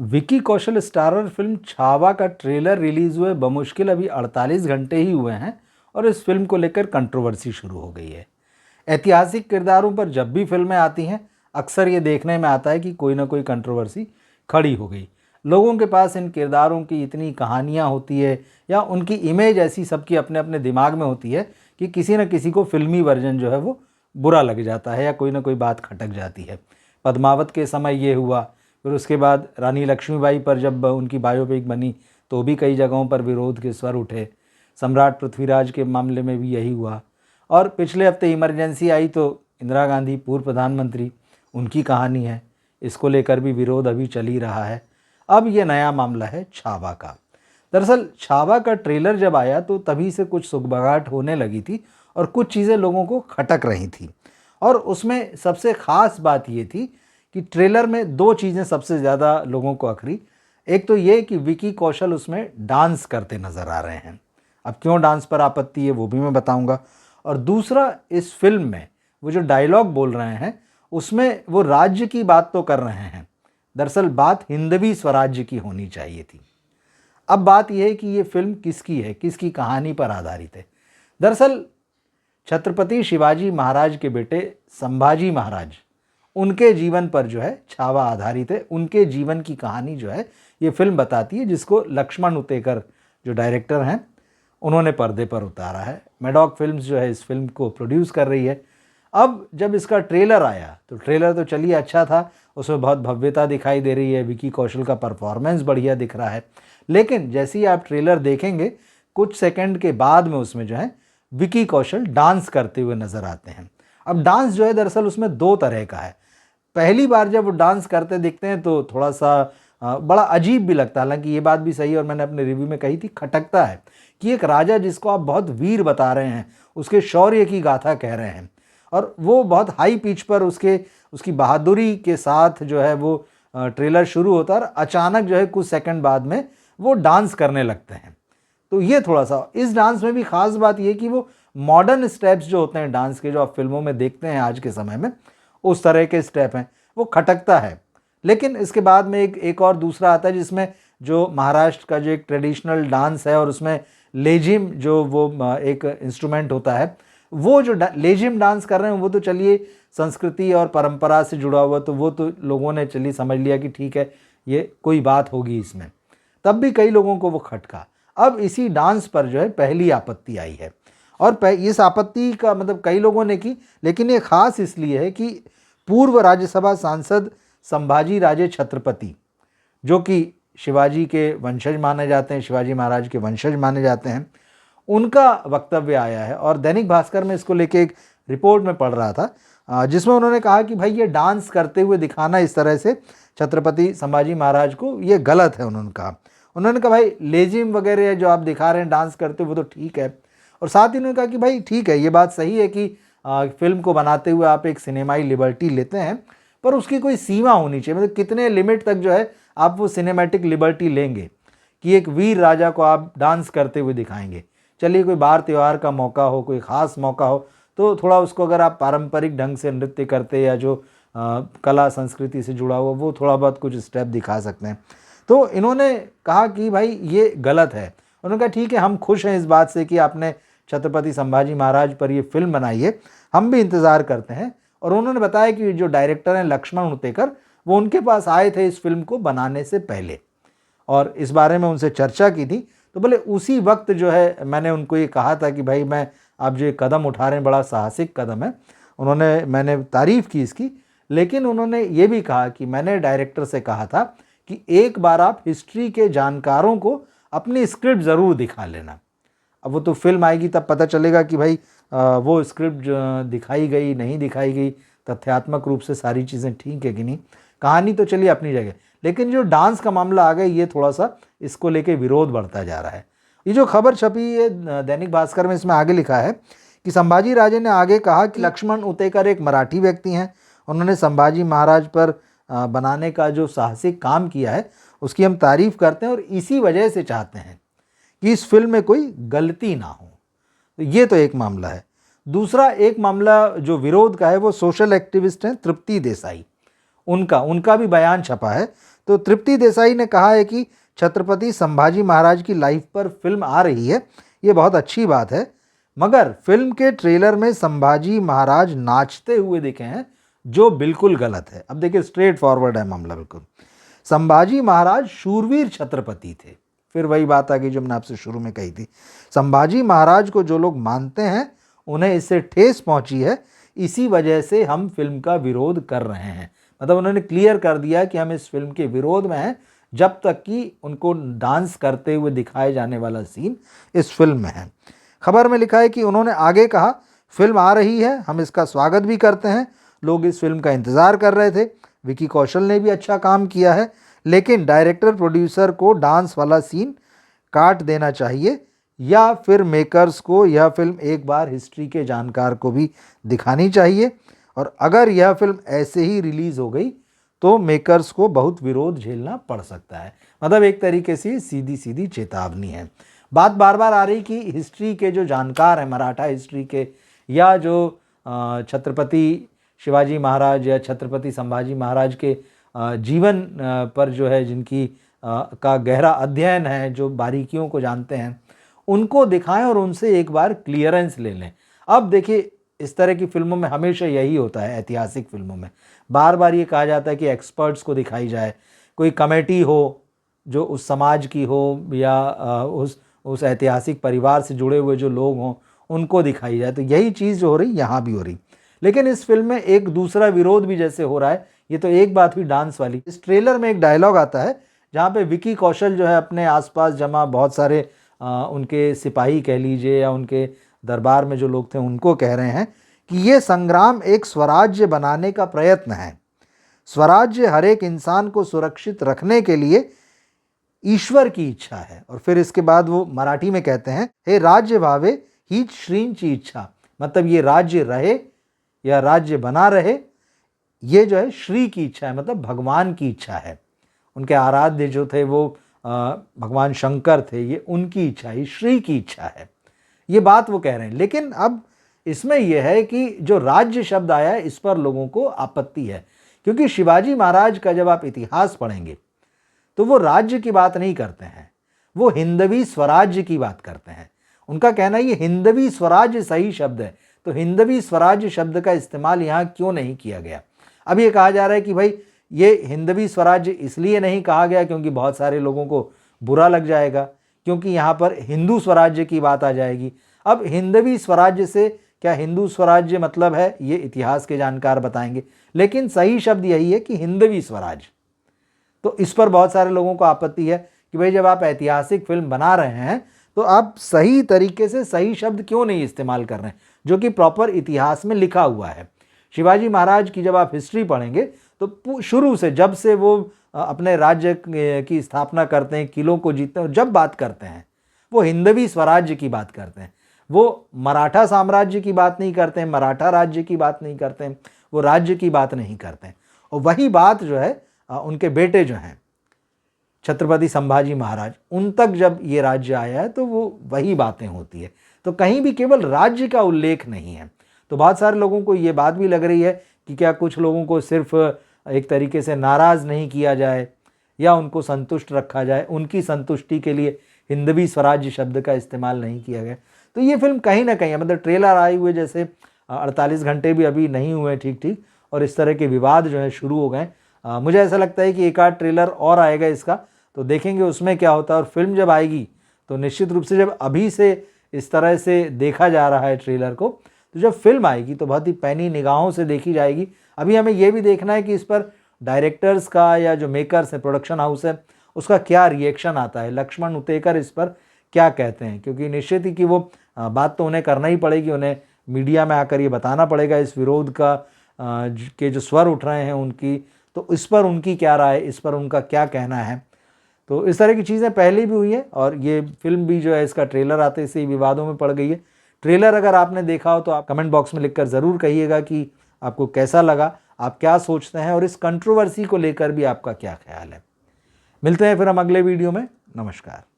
Vicky Kaushal starrer film Chhaava का trailer release हुए बमुश्किल अभी 48 घंटे ही हुए हैं और इस फिल्म को लेकर कंट्रोवर्सी शुरू हो गई है। ऐतिहासिक किरदारों पर जब भी फिल्में आती हैं अक्सर ये देखने में आता है कि कोई ना कोई कंट्रोवर्सी खड़ी हो गई। लोगों के पास इन किरदारों की इतनी कहानियाँ होती है या उनकी इमेज ऐसी सबकी अपने अपने दिमाग में होती है कि किसी न किसी को फिल्मी वर्जन जो है वो बुरा लग जाता है या कोई ना कोई बात खटक जाती है। पद्मावत के समय ये हुआ, फिर उसके बाद रानी लक्ष्मीबाई पर जब उनकी बायोपिक बनी तो भी कई जगहों पर विरोध के स्वर उठे। सम्राट पृथ्वीराज के मामले में भी यही हुआ और पिछले हफ्ते इमरजेंसी आई तो इंदिरा गांधी पूर्व प्रधानमंत्री, उनकी कहानी है, इसको लेकर भी विरोध अभी चल ही रहा है। अब ये नया मामला है छावा का। दरअसल छावा का ट्रेलर जब आया तो तभी से कुछ सुगबगाहट होने लगी थी और कुछ चीज़ें लोगों को खटक रही थी और उसमें सबसे ख़ास बात ये थी कि ट्रेलर में दो चीज़ें सबसे ज़्यादा लोगों को अखरी। एक तो ये कि विकी कौशल उसमें डांस करते नज़र आ रहे हैं। अब क्यों डांस पर आपत्ति है वो भी मैं बताऊंगा। और दूसरा, इस फिल्म में वो जो डायलॉग बोल रहे हैं उसमें वो राज्य की बात तो कर रहे हैं, दरअसल बात हिंदवी स्वराज्य की होनी चाहिए थी। अब बात यह है कि ये फिल्म किसकी है, किसकी कहानी पर आधारित है। दरअसल छत्रपति शिवाजी महाराज के बेटे संभाजी महाराज, उनके जीवन पर जो है छावा आधारित है। उनके जीवन की कहानी जो है ये फिल्म बताती है, जिसको लक्ष्मण उतेकर जो डायरेक्टर हैं उन्होंने पर्दे पर उतारा है। मैडॉक फिल्म्स जो है इस फिल्म को प्रोड्यूस कर रही है। अब जब इसका ट्रेलर आया तो ट्रेलर तो चलिए अच्छा था, उसमें बहुत भव्यता दिखाई दे रही है, विकी कौशल का परफॉर्मेंस बढ़िया दिख रहा है। लेकिन जैसे ही आप ट्रेलर देखेंगे कुछ सेकंड के बाद में उसमें जो है विकी कौशल डांस करते हुए नज़र आते हैं। अब डांस जो है दरअसल उसमें दो तरह का है। पहली बार जब वो डांस करते दिखते हैं तो थोड़ा सा बड़ा अजीब भी लगता है। हालांकि ये बात भी सही और मैंने अपने रिव्यू में कही थी, खटकता है कि एक राजा जिसको आप बहुत वीर बता रहे हैं, उसके शौर्य की गाथा कह रहे हैं और वो बहुत हाई पिच पर उसकी बहादुरी के साथ जो है वो ट्रेलर शुरू होता है और अचानक जो है कुछ सेकंड बाद में वो डांस करने लगते हैं। तो ये थोड़ा सा, इस डांस में भी ख़ास बात ये कि वो मॉडर्न स्टेप्स जो होते हैं डांस के, जो आप फिल्मों में देखते हैं आज के समय में, उस तरह के स्टेप हैं, वो खटकता है। लेकिन इसके बाद में एक और दूसरा आता है जिसमें जो महाराष्ट्र का जो एक ट्रेडिशनल डांस है और उसमें लेजिम जो वो एक इंस्ट्रूमेंट होता है, वो जो लेजिम डांस कर रहे हैं वो तो चलिए संस्कृति और परंपरा से जुड़ा हुआ, तो वो तो लोगों ने चलिए समझ लिया कि ठीक है ये कोई बात होगी इसमें, तब भी कई लोगों को वो खटका। अब इसी डांस पर जो है पहली आपत्ति आई है और इस आपत्ति का मतलब कई लोगों ने की, लेकिन ये खास इसलिए है कि पूर्व राज्यसभा सांसद संभाजी राजे छत्रपति, जो कि शिवाजी के वंशज माने जाते हैं, शिवाजी महाराज के वंशज माने जाते हैं, उनका वक्तव्य आया है। और दैनिक भास्कर में इसको लेके एक रिपोर्ट में पढ़ रहा था जिसमें उन्होंने कहा कि भाई ये डांस करते हुए दिखाना इस तरह से छत्रपति संभाजी महाराज को, ये गलत है। उन्होंने कहा भाई लेजिम वगैरह जो आप दिखा रहे हैं डांस करते वो तो ठीक है, और साथ ही उन्होंने कहा कि भाई ठीक है, ये बात सही है कि फिल्म को बनाते हुए आप एक सिनेमाई लिबर्टी लेते हैं, पर उसकी कोई सीमा होनी चाहिए। मतलब कितने लिमिट तक जो है आप वो सिनेमैटिक लिबर्टी लेंगे कि एक वीर राजा को आप डांस करते हुए दिखाएंगे। चलिए कोई बार त्यौहार का मौका हो, कोई ख़ास मौका हो तो थोड़ा उसको अगर आप पारंपरिक ढंग से नृत्य करते या जो कला संस्कृति से जुड़ा हुआ वो थोड़ा बहुत कुछ स्टेप दिखा सकते हैं। तो इन्होंने कहा कि भाई ये गलत है। उन्होंने कहा ठीक है, हम खुश हैं इस बात से कि आपने छत्रपति संभाजी महाराज पर ये फिल्म बनाई है, हम भी इंतज़ार करते हैं। और उन्होंने बताया कि जो डायरेक्टर हैं लक्ष्मण उतेकर, वो उनके पास आए थे इस फिल्म को बनाने से पहले और इस बारे में उनसे चर्चा की थी। तो बोले उसी वक्त जो है मैंने उनको ये कहा था कि भाई मैं आप जो ये कदम उठा रहे हैं बड़ा साहसिक कदम है। मैंने तारीफ़ की इसकी, लेकिन उन्होंने ये भी कहा कि मैंने डायरेक्टर से कहा था कि एक बार आप हिस्ट्री के जानकारों को अपनी स्क्रिप्ट ज़रूर दिखा लेना। अब वो तो फिल्म आएगी तब पता चलेगा कि भाई वो स्क्रिप्ट दिखाई गई नहीं दिखाई गई, तथ्यात्मक रूप से सारी चीज़ें ठीक है कि नहीं। कहानी तो चलिए अपनी जगह, लेकिन जो डांस का मामला आ गया ये थोड़ा सा इसको लेके विरोध बढ़ता जा रहा है। ये जो खबर छपी है दैनिक भास्कर में, इसमें आगे लिखा है कि संभाजी राजे ने आगे कहा कि लक्ष्मण उतेकर एक मराठी व्यक्ति हैं, उन्होंने संभाजी महाराज पर बनाने का जो साहसिक काम किया है उसकी हम तारीफ़ करते हैं और इसी वजह से चाहते हैं कि इस फिल्म में कोई गलती ना हो। तो ये तो एक मामला है। दूसरा एक मामला जो विरोध का है वो सोशल एक्टिविस्ट हैं तृप्ति देसाई, उनका भी बयान छपा है। तो तो तृप्ति देसाई ने कहा है कि छत्रपति संभाजी महाराज की लाइफ पर फिल्म आ रही है, ये बहुत अच्छी बात है, मगर फिल्म के ट्रेलर में संभाजी महाराज नाचते हुए दिखे हैं, जो बिल्कुल गलत है। अब देखिए, स्ट्रेट फॉरवर्ड है मामला बिल्कुल। संभाजी महाराज शूरवीर छत्रपति थे। फिर वही बात आ गई जो मैंने आपसे शुरू में कही थी। संभाजी महाराज को जो लोग मानते हैं उन्हें इससे ठेस पहुंची है, इसी वजह से हम फिल्म का विरोध कर रहे हैं। मतलब उन्होंने क्लियर कर दिया कि हम इस फिल्म के विरोध में हैं जब तक कि उनको डांस करते हुए दिखाए जाने वाला सीन इस फिल्म में है। खबर में लिखा है कि उन्होंने आगे कहा, फिल्म आ रही है, हम इसका स्वागत भी करते हैं, लोग इस फिल्म का इंतज़ार कर रहे थे, विकी कौशल ने भी अच्छा काम किया है, लेकिन डायरेक्टर प्रोड्यूसर को डांस वाला सीन काट देना चाहिए, या फिर मेकर्स को यह फिल्म एक बार हिस्ट्री के जानकार को भी दिखानी चाहिए, और अगर यह फिल्म ऐसे ही रिलीज़ हो गई तो मेकर्स को बहुत विरोध झेलना पड़ सकता है। मतलब एक तरीके से सीधी सीधी चेतावनी है। बात बार बार आ रही कि हिस्ट्री के जो जानकार हैं, मराठा हिस्ट्री के, या जो छत्रपति शिवाजी महाराज या छत्रपति संभाजी महाराज के जीवन पर जो है जिनकी का गहरा अध्ययन है, जो बारीकियों को जानते हैं, उनको दिखाएं और उनसे एक बार क्लियरेंस ले लें। अब देखिए, इस तरह की फिल्मों में हमेशा यही होता है, ऐतिहासिक फिल्मों में बार बार ये कहा जाता है कि एक्सपर्ट्स को दिखाई जाए, कोई कमेटी हो जो उस समाज की हो, या उस ऐतिहासिक परिवार से जुड़े हुए जो लोग हों उनको दिखाई जाए। तो यही चीज़ जो हो रही यहाँ भी हो रही। लेकिन इस फिल्म में एक दूसरा विरोध भी जैसे हो रहा है। ये तो एक बात हुई डांस वाली। इस ट्रेलर में एक डायलॉग आता है जहाँ पे विकी कौशल जो है अपने आसपास जमा बहुत सारे उनके सिपाही कह लीजिए या उनके दरबार में जो लोग थे उनको कह रहे हैं कि ये संग्राम एक स्वराज्य बनाने का प्रयत्न है। स्वराज्य हर एक इंसान को सुरक्षित रखने के लिए ईश्वर की इच्छा है। और फिर इसके बाद वो मराठी में कहते हैं, हे राज्य भावे हीच श्रींची इच्छा। मतलब ये राज्य रहे या राज्य बना रहे, ये जो है श्री की इच्छा है, मतलब भगवान की इच्छा है। उनके आराध्य जो थे वो भगवान शंकर थे, ये उनकी इच्छा है, श्री की इच्छा है, ये बात वो कह रहे हैं। लेकिन अब इसमें यह है कि जो राज्य शब्द आया है इस पर लोगों को आपत्ति है, क्योंकि शिवाजी महाराज का जब आप इतिहास पढ़ेंगे तो वो राज्य की बात नहीं करते हैं, वो हिंदवी स्वराज्य की बात करते हैं। उनका कहना है ये हिंदवी स्वराज्य सही शब्द है, तो हिंदवी स्वराज्य शब्द का इस्तेमाल यहाँ क्यों नहीं किया गया। अब ये कहा जा रहा है कि भाई ये हिंदवी स्वराज्य इसलिए नहीं कहा गया क्योंकि बहुत सारे लोगों को बुरा लग जाएगा, क्योंकि यहाँ पर हिंदू स्वराज्य की बात आ जाएगी। अब हिंदवी स्वराज्य से क्या हिंदू स्वराज्य मतलब है, ये इतिहास के जानकार बताएंगे, लेकिन सही शब्द यही है कि हिंदवी स्वराज्य। तो इस पर बहुत सारे लोगों को आपत्ति है कि भाई जब आप ऐतिहासिक फिल्म बना रहे हैं तो आप सही तरीके से सही शब्द क्यों नहीं इस्तेमाल कर रहे हैं, जो कि प्रॉपर इतिहास में लिखा हुआ है। शिवाजी महाराज की जब आप हिस्ट्री पढ़ेंगे तो शुरू से जब से वो अपने राज्य की स्थापना करते हैं, किलों को जीतते हैं, जब बात करते हैं वो हिंदवी स्वराज्य की बात करते हैं। वो मराठा साम्राज्य की बात नहीं करते हैं, मराठा राज्य की बात नहीं करते हैं, वो राज्य की बात नहीं करते हैं। और वही बात जो है उनके बेटे जो हैं छत्रपति संभाजी महाराज, उन तक जब ये राज्य आया है तो वो वही बातें होती है। तो कहीं भी केवल राज्य का उल्लेख नहीं है। तो बहुत सारे लोगों को ये बात भी लग रही है कि क्या कुछ लोगों को सिर्फ एक तरीके से नाराज़ नहीं किया जाए या उनको संतुष्ट रखा जाए, उनकी संतुष्टि के लिए हिंदवी स्वराज्य शब्द का इस्तेमाल नहीं किया गया। तो ये फिल्म कहीं ना कहीं, मतलब ट्रेलर आए हुए जैसे 48 घंटे भी अभी नहीं हुए ठीक, और इस तरह के विवाद जो है शुरू हो गए। मुझे ऐसा लगता है कि एक आध ट्रेलर और आएगा इसका, तो देखेंगे उसमें क्या होता है। और फिल्म जब आएगी तो निश्चित रूप से, जब अभी से इस तरह से देखा जा रहा है ट्रेलर को, तो जब फिल्म आएगी तो बहुत ही पैनी निगाहों से देखी जाएगी। अभी हमें यह भी देखना है कि इस पर डायरेक्टर्स का या जो मेकर्स है, प्रोडक्शन हाउस है, उसका क्या रिएक्शन आता है, लक्ष्मण उतेकर इस पर क्या कहते हैं। क्योंकि निश्चित ही कि वो बात तो उन्हें करना ही पड़ेगी, उन्हें मीडिया में आकर ये बताना पड़ेगा इस विरोध का के जो स्वर उठ रहे हैं उनकी, तो इस पर उनकी क्या राय, इस पर उनका क्या कहना है। तो इस तरह की चीज़ें पहले भी हुई है और ये फिल्म भी जो है इसका ट्रेलर आते से ही विवादों में पड़ गई है। ट्रेलर अगर आपने देखा हो तो आप कमेंट बॉक्स में लिखकर ज़रूर कहिएगा कि आपको कैसा लगा, आप क्या सोचते हैं और इस कंट्रोवर्सी को लेकर भी आपका क्या ख्याल है। मिलते हैं फिर हम अगले वीडियो में। नमस्कार।